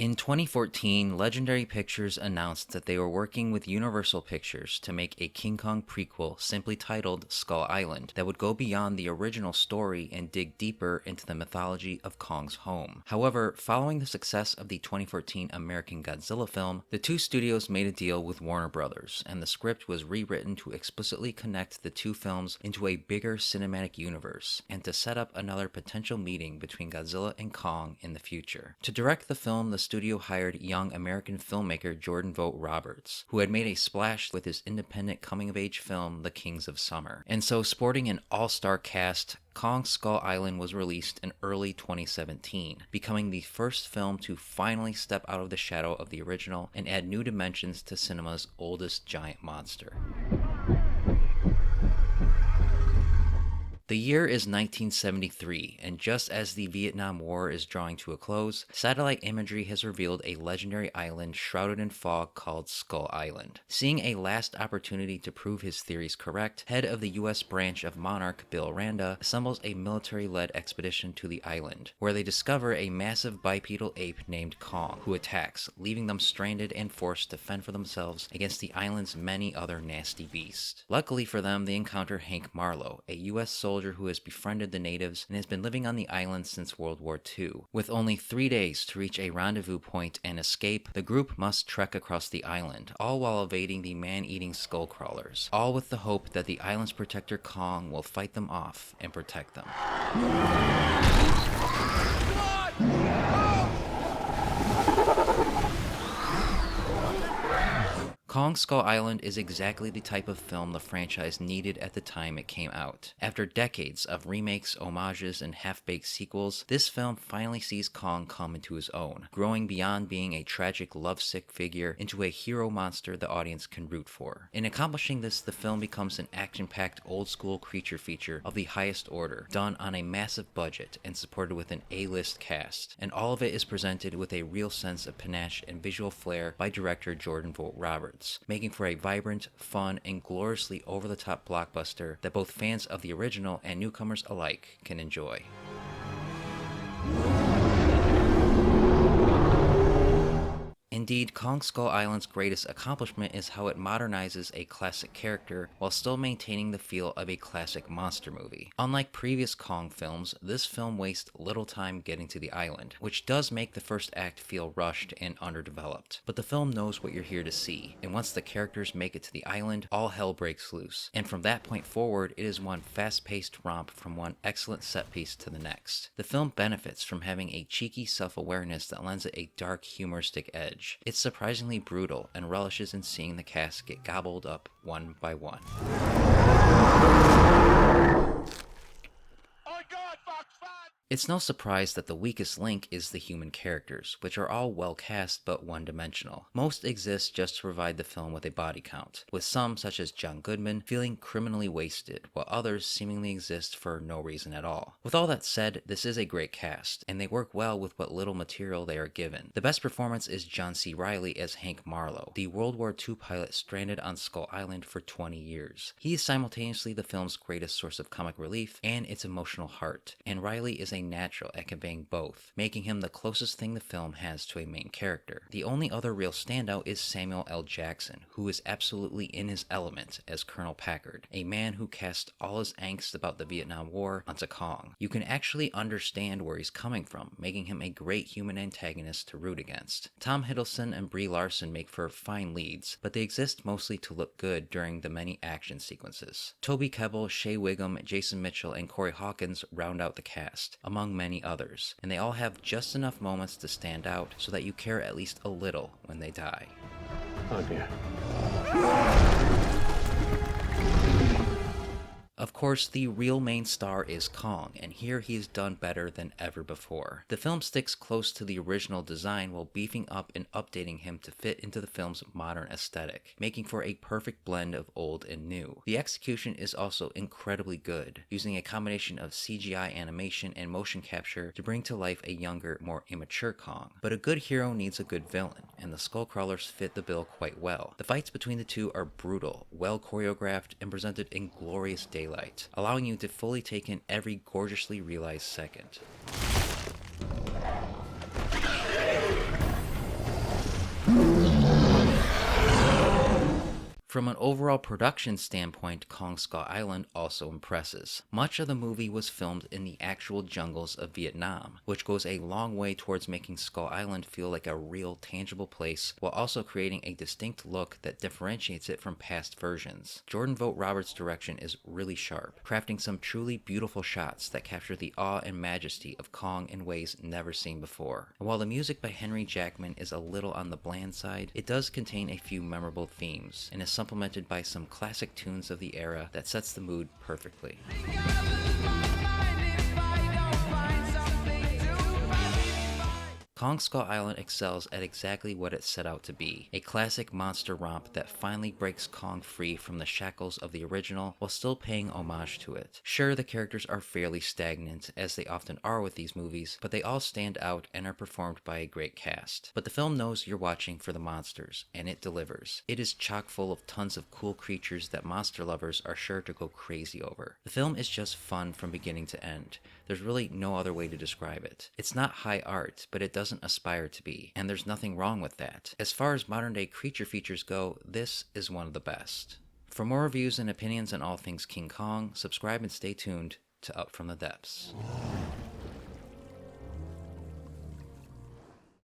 In 2014, Legendary Pictures announced that they were working with Universal Pictures to make a King Kong prequel simply titled Skull Island that would go beyond the original story and dig deeper into the mythology of Kong's home. However, following the success of the 2014 American Godzilla film, the two studios made a deal with Warner Brothers, and the script was rewritten to explicitly connect the two films into a bigger cinematic universe, and to set up another potential meeting between Godzilla and Kong in the future. To direct the film, the studio hired young American filmmaker Jordan Vogt-Roberts, who had made a splash with his independent coming-of-age film The Kings of Summer. And so, sporting an all-star cast, Kong Skull Island was released in early 2017, becoming the first film to finally step out of the shadow of the original and add new dimensions to cinema's oldest giant monster. The year is 1973, and just as the Vietnam War is drawing to a close, satellite imagery has revealed a legendary island shrouded in fog called Skull Island. Seeing a last opportunity to prove his theories correct, head of the U.S. branch of Monarch, Bill Randa, assembles a military-led expedition to the island, where they discover a massive bipedal ape named Kong, who attacks, leaving them stranded and forced to fend for themselves against the island's many other nasty beasts. Luckily for them, they encounter Hank Marlow, a U.S. soldier who has befriended the natives and has been living on the island since World War II. With only 3 days to reach a rendezvous point and escape, the group must trek across the island, all while evading the man-eating skull crawlers, all with the hope that the island's protector Kong will fight them off and protect them. Kong Skull Island is exactly the type of film the franchise needed at the time it came out. After decades of remakes, homages, and half-baked sequels, this film finally sees Kong come into his own, growing beyond being a tragic lovesick figure into a hero monster the audience can root for. In accomplishing this, the film becomes an action-packed old-school creature feature of the highest order, done on a massive budget and supported with an A-list cast, and all of it is presented with a real sense of panache and visual flair by director Jordan Vogt-Roberts, making for a vibrant, fun, and gloriously over-the-top blockbuster that both fans of the original and newcomers alike can enjoy. Indeed, Kong Skull Island's greatest accomplishment is how it modernizes a classic character while still maintaining the feel of a classic monster movie. Unlike previous Kong films, this film wastes little time getting to the island, which does make the first act feel rushed and underdeveloped. But the film knows what you're here to see, and once the characters make it to the island, all hell breaks loose. And from that point forward, it is one fast-paced romp from one excellent set piece to the next. The film benefits from having a cheeky self-awareness that lends it a dark, humoristic edge. It's surprisingly brutal and relishes in seeing the cast get gobbled up one by one. It's no surprise that the weakest link is the human characters, which are all well cast but one-dimensional. Most exist just to provide the film with a body count, with some, such as John Goodman, feeling criminally wasted, while others seemingly exist for no reason at all. With all that said, this is a great cast, and they work well with what little material they are given. The best performance is John C. Reilly as Hank Marlow, the World War II pilot stranded on Skull Island for 20 years. He is simultaneously the film's greatest source of comic relief and its emotional heart, and Reilly is a natural at conveying both, making him the closest thing the film has to a main character. The only other real standout is Samuel L. Jackson, who is absolutely in his element as Colonel Packard, a man who cast all his angst about the Vietnam War onto Kong. You can actually understand where he's coming from, making him a great human antagonist to root against. Tom Hiddleston and Brie Larson make for fine leads, but they exist mostly to look good during the many action sequences. Toby, Kebbell, Shea, Whigham, Jason Mitchell, and Corey Hawkins round out the cast, among many others, and they all have just enough moments to stand out so that you care at least a little when they die. Oh dear. Of course, the real main star is Kong, and here he is done better than ever before. The film sticks close to the original design while beefing up and updating him to fit into the film's modern aesthetic, making for a perfect blend of old and new. The execution is also incredibly good, using a combination of CGI animation and motion capture to bring to life a younger, more immature Kong. But a good hero needs a good villain, and the Skullcrawlers fit the bill quite well. The fights between the two are brutal, well choreographed, and presented in glorious daylight, allowing you to fully take in every gorgeously realized second. From an overall production standpoint, Kong Skull Island also impresses. Much of the movie was filmed in the actual jungles of Vietnam, which goes a long way towards making Skull Island feel like a real, tangible place, while also creating a distinct look that differentiates it from past versions. Jordan Vogt-Roberts' direction is really sharp, crafting some truly beautiful shots that capture the awe and majesty of Kong in ways never seen before. And while the music by Henry Jackman is a little on the bland side, it does contain a few memorable themes, and is supplemented by some classic tunes of the era that sets the mood perfectly. Kong Skull Island excels at exactly what it set out to be, a classic monster romp that finally breaks Kong free from the shackles of the original while still paying homage to it. Sure, the characters are fairly stagnant, as they often are with these movies, but they all stand out and are performed by a great cast. But the film knows you're watching for the monsters, and it delivers. It is chock full of tons of cool creatures that monster lovers are sure to go crazy over. The film is just fun from beginning to end. There's really no other way to describe it. It's not high art, but it doesn't aspire to be, and there's nothing wrong with that. As far as modern day creature features go, this is one of the best. For more reviews and opinions on all things King Kong, subscribe and stay tuned to Up From the Depths.